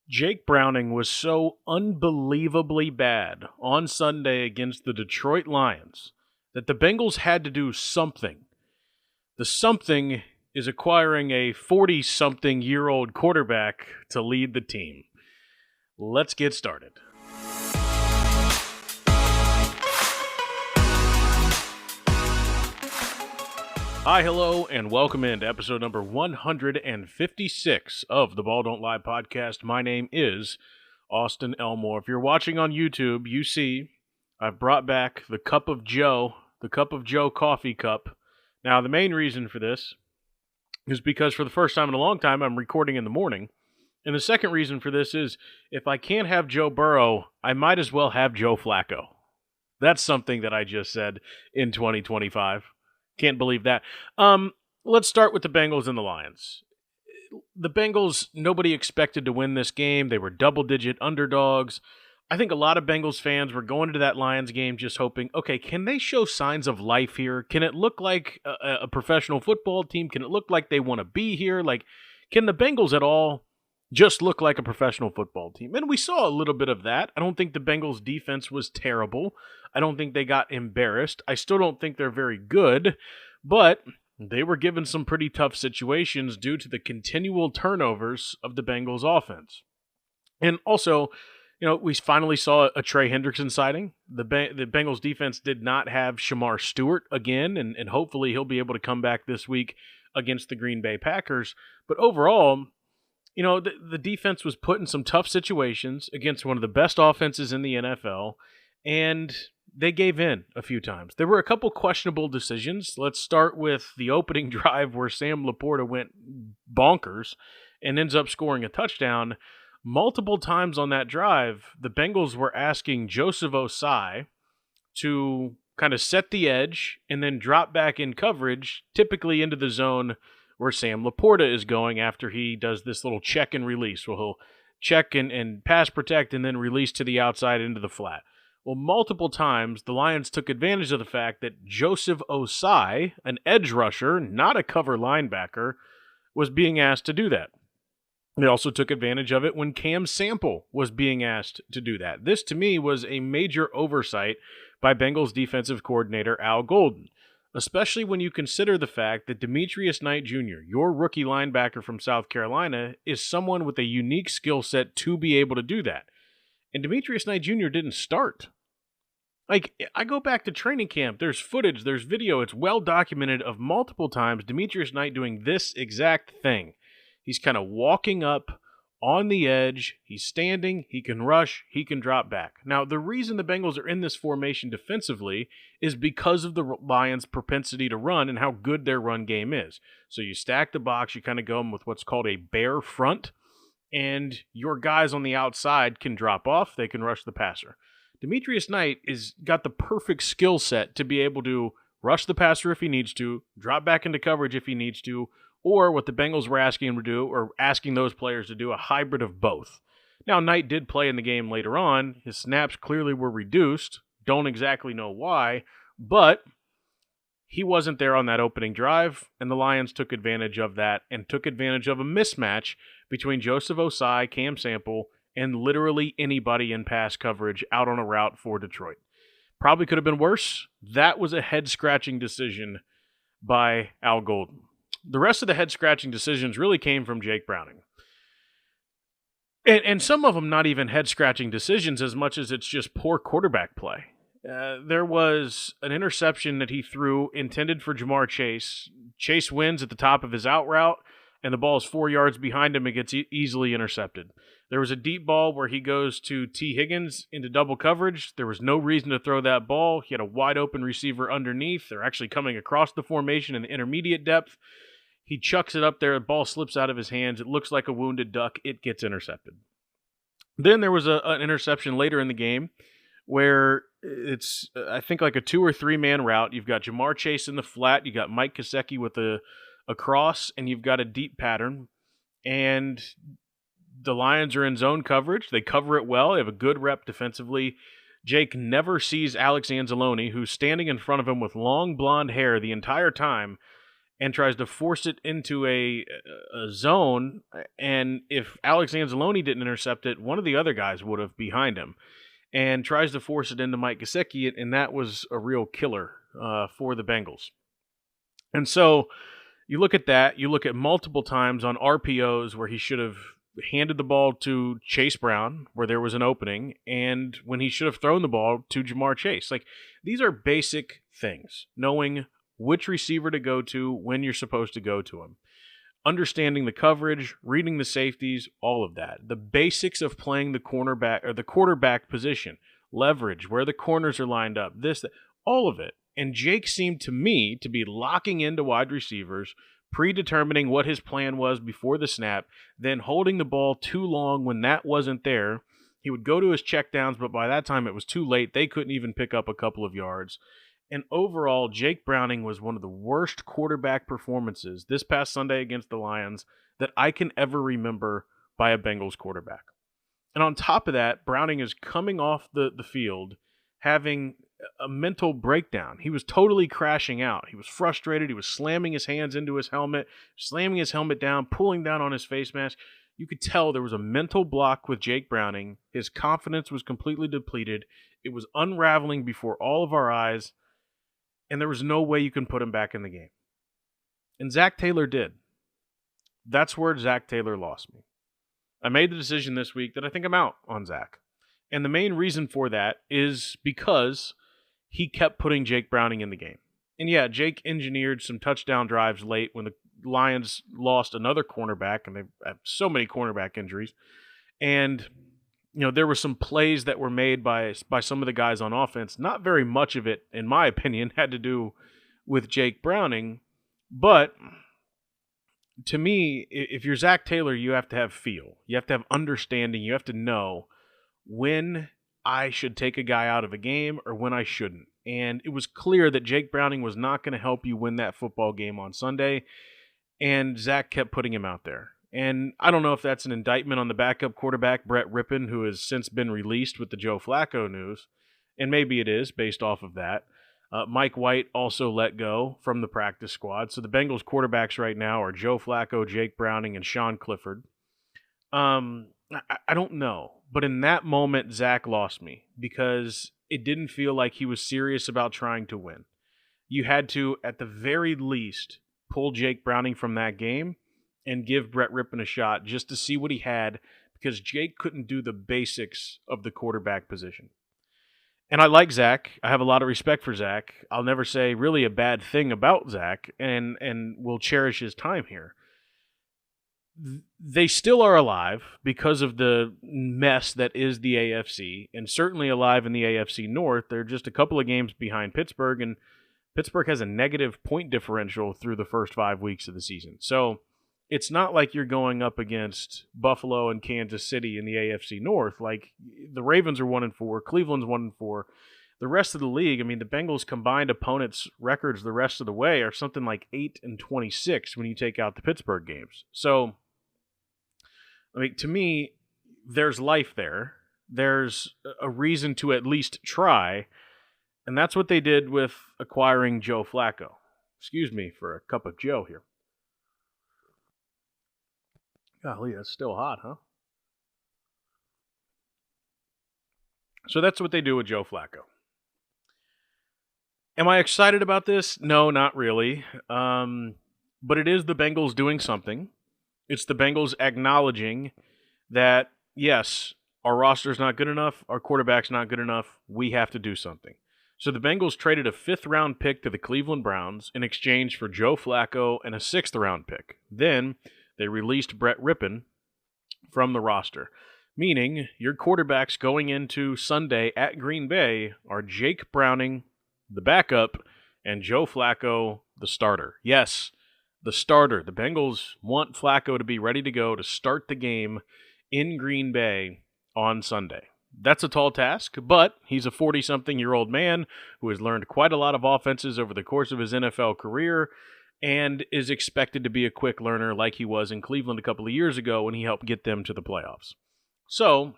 Jake Browning was so unbelievably bad on Sunday against the Detroit Lions that the Bengals had to do something. The something is acquiring a 40-something-year-old quarterback to lead the team. Let's get started. Hi, hello, and welcome into episode number 156 of the Ball Don't Lie podcast. My name is Austin Elmore. If you're watching on YouTube, you see I've brought back the Cup of Joe coffee cup. Now, the main reason for this is because for the first time in a long time, I'm recording in the morning. And the second reason for this is if I can't have Joe Burrow, I might as well have Joe Flacco. That's something that I just said in 2025. Can't believe that. Let's start with the Bengals and the Lions. The Bengals, nobody expected to win this game. They were double-digit underdogs. I think a lot of Bengals fans were going into that Lions game just hoping, okay, can they show signs of life here? Can it look like a professional football team? Can it look like they want to be here? Like, can the Bengals at all just look like a professional football team? And we saw a little bit of that. I don't think the Bengals defense was terrible. I don't think they got embarrassed. I still don't think they're very good, but they were given some pretty tough situations due to the continual turnovers of the Bengals offense. And also, we finally saw a Trey Hendrickson sighting. The Bengals defense did not have Shamar Stewart again, and hopefully he'll be able to come back this week against the Green Bay Packers. But overall, the defense was put in some tough situations against one of the best offenses in the NFL, and they gave in a few times. There were a couple questionable decisions. Let's start with the opening drive where Sam Laporta went bonkers and ends up scoring a touchdown. Multiple times on that drive, the Bengals were asking Joseph Ossai to kind of set the edge and then drop back in coverage, typically into the zone where Sam Laporta is going after he does this little check and release. Well, he'll check and pass protect and then release to the outside into the flat. Well, multiple times, the Lions took advantage of the fact that Joseph Ossai, an edge rusher, not a cover linebacker, was being asked to do that. They also took advantage of it when Cam Sample was being asked to do that. This, to me, was a major oversight by Bengals defensive coordinator Al Golden, especially when you consider the fact that Demetrius Knight Jr., your rookie linebacker from South Carolina, is someone with a unique skill set to be able to do that. And Demetrius Knight Jr. didn't start. I go back to training camp. There's footage, there's video. It's well documented of multiple times Demetrius Knight doing this exact thing. He's kind of walking up on the edge. He's standing. He can rush. He can drop back. Now, the reason the Bengals are in this formation defensively is because of the Lions' propensity to run and how good their run game is. So you stack the box. You kind of go with what's called a bare front, and your guys on the outside can drop off. They can rush the passer. Demetrius Knight is got the perfect skill set to be able to rush the passer if he needs to, drop back into coverage if he needs to, or what the Bengals were asking him to do, or asking those players to do, a hybrid of both. Now, Knight did play in the game later on. His snaps clearly were reduced. Don't exactly know why, but he wasn't there on that opening drive, and the Lions took advantage of that and took advantage of a mismatch between Joseph Ossai, Cam Sample, and literally anybody in pass coverage out on a route for Detroit. Probably could have been worse. That was a head-scratching decision by Al Golden. The rest of the head-scratching decisions really came from Jake Browning. And some of them not even head-scratching decisions as much as it's just poor quarterback play. There was an interception that he threw intended for Jamar Chase. Chase wins at the top of his out route, and the ball is 4 yards behind him and gets easily intercepted. There was a deep ball where he goes to T. Higgins into double coverage. There was no reason to throw that ball. He had a wide-open receiver underneath. They're actually coming across the formation in the intermediate depth. He chucks it up there. The ball slips out of his hands. It looks like a wounded duck. It gets intercepted. Then there was an interception later in the game where it's, I think, like a 2 or 3 man route. You've got Jamar Chase in the flat. You got Mike Gesicki with a cross, and you've got a deep pattern. And the Lions are in zone coverage. They cover it well. They have a good rep defensively. Jake never sees Alex Anzalone, who's standing in front of him with long blonde hair the entire time, and tries to force it into a zone. And if Alex Anzalone didn't intercept it, one of the other guys would have behind him, and tries to force it into Mike Gesicki, and that was a real killer for the Bengals. And so you look at that, you look at multiple times on RPOs where he should have handed the ball to Chase Brown, where there was an opening, and when he should have thrown the ball to Jamar Chase. Like, these are basic things. Knowing which receiver to go to when you're supposed to go to him. Understanding the coverage, reading the safeties, all of that. The basics of playing the cornerback or the quarterback position. Leverage, where the corners are lined up, this, that, all of it. And Jake seemed to me to be locking into wide receivers, predetermining what his plan was before the snap, then holding the ball too long when that wasn't there. He would go to his checkdowns, but by that time it was too late. They couldn't even pick up a couple of yards. And overall, Jake Browning was one of the worst quarterback performances this past Sunday against the Lions that I can ever remember by a Bengals quarterback. And on top of that, Browning is coming off the field having a mental breakdown. He was totally crashing out. He was frustrated. He was slamming his hands into his helmet, slamming his helmet down, pulling down on his face mask. You could tell there was a mental block with Jake Browning. His confidence was completely depleted. It was unraveling before all of our eyes, and there was no way you can put him back in the game. And Zach Taylor did. That's where Zach Taylor lost me. I made the decision this week that I think I'm out on Zach. And the main reason for that is because he kept putting Jake Browning in the game. And yeah, Jake engineered some touchdown drives late when the Lions lost another cornerback, and they have so many cornerback injuries. And, you know, there were some plays that were made by some of the guys on offense. Not very much of it, in my opinion, had to do with Jake Browning. But to me, if you're Zach Taylor, you have to have feel. You have to have understanding. You have to know when I should take a guy out of a game or when I shouldn't. And it was clear that Jake Browning was not going to help you win that football game on Sunday, and Zach kept putting him out there. And I don't know if that's an indictment on the backup quarterback, Brett Rippon, who has since been released with the Joe Flacco news, and maybe it is based off of that. Mike White also let go from the practice squad. So the Bengals quarterbacks right now are Joe Flacco, Jake Browning, and Sean Clifford. I don't know. But in that moment, Zach lost me because it didn't feel like he was serious about trying to win. You had to, at the very least, pull Jake Browning from that game and give Brett Rippon a shot just to see what he had, because Jake couldn't do the basics of the quarterback position. And I like Zach. I have a lot of respect for Zach. I'll never say really a bad thing about Zach, and will cherish his time here. They still are alive because of the mess that is the AFC, and certainly alive in the AFC North. They're just a couple of games behind Pittsburgh, and Pittsburgh has a negative point differential through the first 5 weeks of the season. So it's not like you're going up against Buffalo and Kansas City in the AFC North. Like, the Ravens are 1-4, Cleveland's 1-4. The rest of the league, I mean, the Bengals' combined opponents' records the rest of the way are something like 8-26 when you take out the Pittsburgh games. So, I mean, to me, there's life there. There's a reason to at least try, and that's what they did with acquiring Joe Flacco. Excuse me for a cup of Joe here. Golly, that's still hot, huh? So that's what they do with Joe Flacco. Am I excited about this? No, not really. But it is the Bengals doing something. It's the Bengals acknowledging that, yes, our roster's not good enough, our quarterback's not good enough, we have to do something. So the Bengals traded a 5th-round pick to the Cleveland Browns in exchange for Joe Flacco and a 6th-round pick. Then they released Brett Rippon from the roster, meaning your quarterbacks going into Sunday at Green Bay are Jake Browning, the backup, and Joe Flacco, the starter. Yes, the starter. The Bengals want Flacco to be ready to go to start the game in Green Bay on Sunday. That's a tall task, but he's a 40-something-year-old man who has learned quite a lot of offenses over the course of his NFL career and is expected to be a quick learner like he was in Cleveland a couple of years ago when he helped get them to the playoffs. So,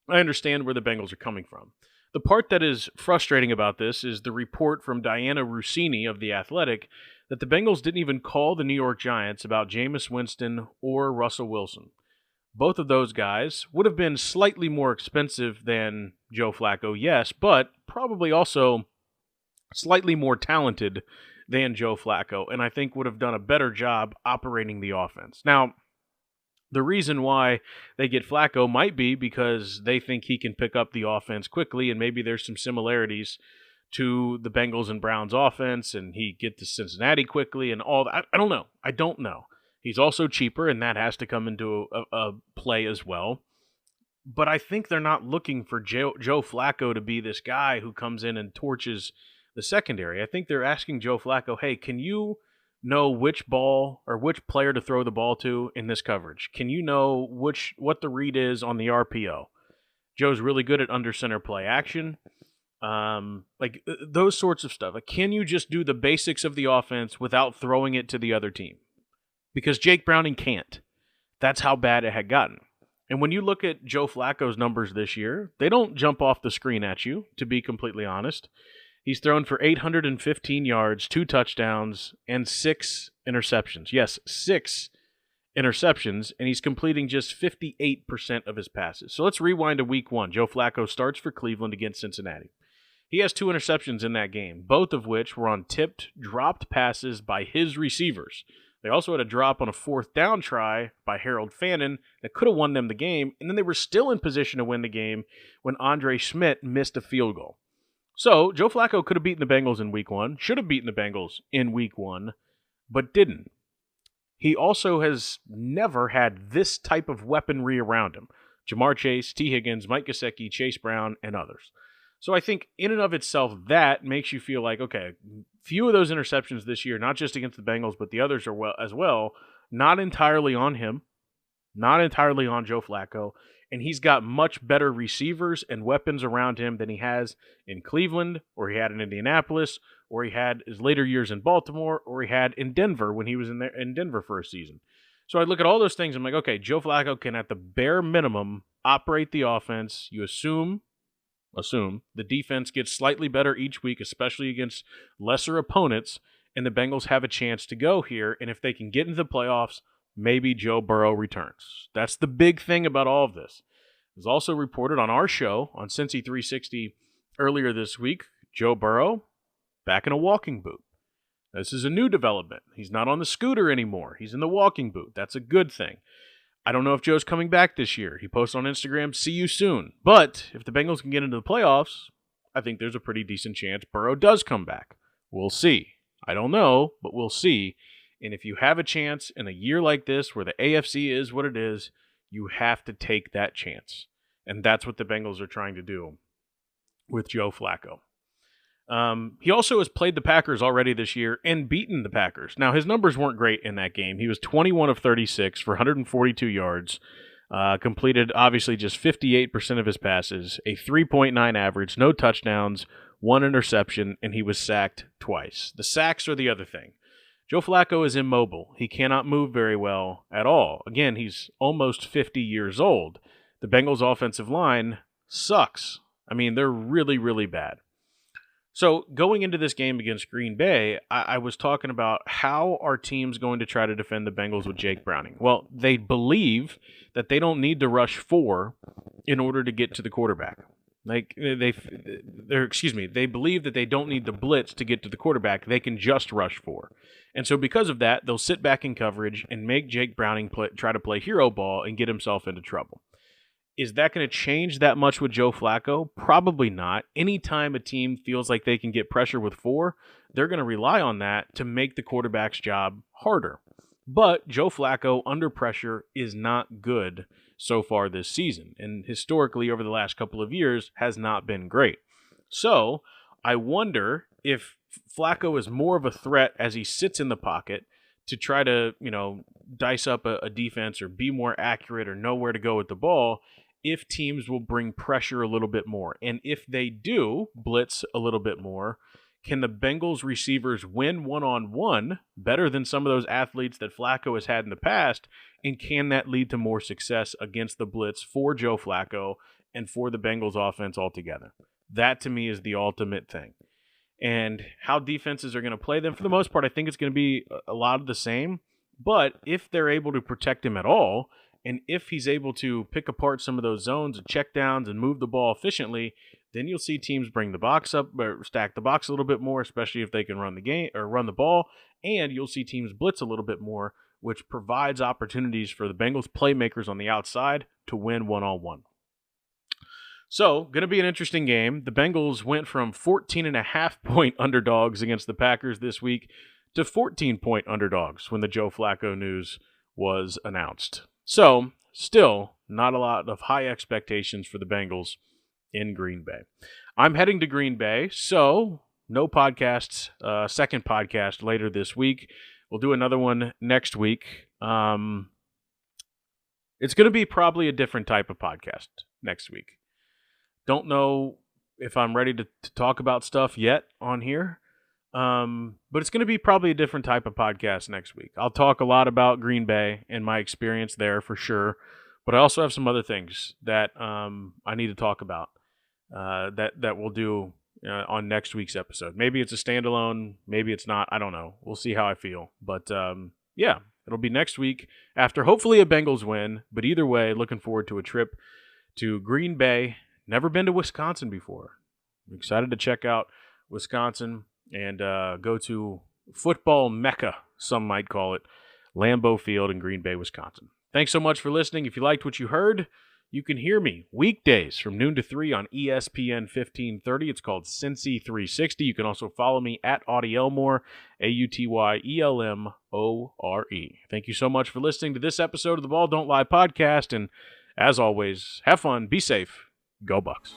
I understand where the Bengals are coming from. The part that is frustrating about this is the report from Diana Rossini of The Athletic that the Bengals didn't even call the New York Giants about Jameis Winston or Russell Wilson. Both of those guys would have been slightly more expensive than Joe Flacco, yes, but probably also slightly more talented than Joe Flacco, and I think would have done a better job operating the offense. Now, the reason why they get Flacco might be because they think he can pick up the offense quickly, and maybe there's some similarities to the Bengals and Browns offense, and he get to Cincinnati quickly and all that. I don't know. I don't know. He's also cheaper, and that has to come into a play as well. But I think they're not looking for Joe Flacco to be this guy who comes in and torches the secondary. I think they're asking Joe Flacco, hey, can you know which ball or which player to throw the ball to in this coverage? Can you know what the read is on the RPO? Joe's really good at under center play action. Those sorts of stuff. Like, can you just do the basics of the offense without throwing it to the other team? Because Jake Browning can't. That's how bad it had gotten. And when you look at Joe Flacco's numbers this year, they don't jump off the screen at you, to be completely honest. He's thrown for 815 yards, 2 touchdowns, and 6 interceptions. Yes, 6 interceptions, and he's completing just 58% of his passes. So let's rewind to week 1. Joe Flacco starts for Cleveland against Cincinnati. He has 2 interceptions in that game, both of which were on tipped, dropped passes by his receivers. They also had a drop on a 4th down try by Harold Fannin that could have won them the game, and then they were still in position to win the game when Andre Schmidt missed a field goal. So, Joe Flacco could have beaten the Bengals in week 1, should have beaten the Bengals in week 1, but didn't. He also has never had this type of weaponry around him. Jamar Chase, T. Higgins, Mike Gesicki, Chase Brown, and others. So I think in and of itself, that makes you feel like, okay, few of those interceptions this year, not just against the Bengals, but the others are as well, not entirely on him, not entirely on Joe Flacco, and he's got much better receivers and weapons around him than he has in Cleveland, or he had in Indianapolis, or he had his later years in Baltimore, or he had in Denver when he was in Denver for a season. So I look at all those things, I'm like, okay, Joe Flacco can at the bare minimum operate the offense. You assume the defense gets slightly better each week, especially against lesser opponents, and the Bengals have a chance to go here. And if they can get into the playoffs, maybe Joe Burrow returns. That's the big thing about all of this. It was also reported on our show on Cincy 360 earlier this week, Joe Burrow back in a walking boot. This is a new development. He's not on the scooter anymore. He's in the walking boot. That's a good thing. I don't know if Joe's coming back this year. He posted on Instagram, see you soon. But if the Bengals can get into the playoffs, I think there's a pretty decent chance Burrow does come back. We'll see. I don't know, but we'll see. And if you have a chance in a year like this where the AFC is what it is, you have to take that chance. And that's what the Bengals are trying to do with Joe Flacco. He also has played the Packers already this year and beaten the Packers. Now, his numbers weren't great in that game. He was 21 of 36 for 142 yards, completed obviously just 58% of his passes, a 3.9 average, no touchdowns, 1 interception, and he was sacked twice. The sacks are the other thing. Joe Flacco is immobile. He cannot move very well at all. Again, he's almost 50 years old. The Bengals' offensive line sucks. I mean, they're really, really bad. So going into this game against Green Bay, I was talking about how are teams going to try to defend the Bengals with Jake Browning. Well, they believe that they don't need to rush 4 in order to get to the quarterback. They believe that they don't need to blitz to get to the quarterback. They can just rush 4. And so because of that, they'll sit back in coverage and make Jake Browning try to play hero ball and get himself into trouble. Is that going to change that much with Joe Flacco? Probably not. Anytime a team feels like they can get pressure with 4, they're going to rely on that to make the quarterback's job harder. But Joe Flacco, under pressure, is not good so far this season. And historically, over the last couple of years, has not been great. So I wonder if Flacco is more of a threat as he sits in the pocket to try to, dice up a defense or be more accurate or know where to go with the ball, if teams will bring pressure a little bit more. And if they do blitz a little bit more, can the Bengals receivers win one-on-one better than some of those athletes that Flacco has had in the past? And can that lead to more success against the blitz for Joe Flacco and for the Bengals offense altogether? That, to me, is the ultimate thing. and how defenses are going to play them. For the most part, I think it's going to be a lot of the same. But if they're able to protect him at all, and if he's able to pick apart some of those zones and check downs and move the ball efficiently, then you'll see teams bring the box up or stack the box a little bit more, especially if they can run the game or run the ball. And you'll see teams blitz a little bit more, which provides opportunities for the Bengals playmakers on the outside to win one-on-one. So, going to be an interesting game. The Bengals went from 14.5-point underdogs against the Packers this week to 14-point underdogs when the Joe Flacco news was announced. So, still not a lot of high expectations for the Bengals in Green Bay. I'm heading to Green Bay, so no podcasts, second podcast later this week. We'll do another one next week. It's going to be probably a different type of podcast next week. Don't know if I'm ready to talk about stuff yet on here, but it's going to be probably a different type of podcast next week. I'll talk a lot about Green Bay and my experience there for sure, but I also have some other things that I need to talk about that we'll do on next week's episode. Maybe it's a standalone, maybe it's not. I don't know. We'll see how I feel. But yeah, it'll be next week after hopefully a Bengals win. But either way, looking forward to a trip to Green Bay. Never been to Wisconsin before. I'm excited to check out Wisconsin and go to football mecca, some might call it, Lambeau Field in Green Bay, Wisconsin. Thanks so much for listening. If you liked what you heard, you can hear me weekdays from noon to 3 on ESPN 1530. It's called Cincy 360. You can also follow me at Auty Elmore, AutyElmore. Thank you so much for listening to this episode of the Ball Don't Lie podcast. And as always, have fun, be safe, go Bucks.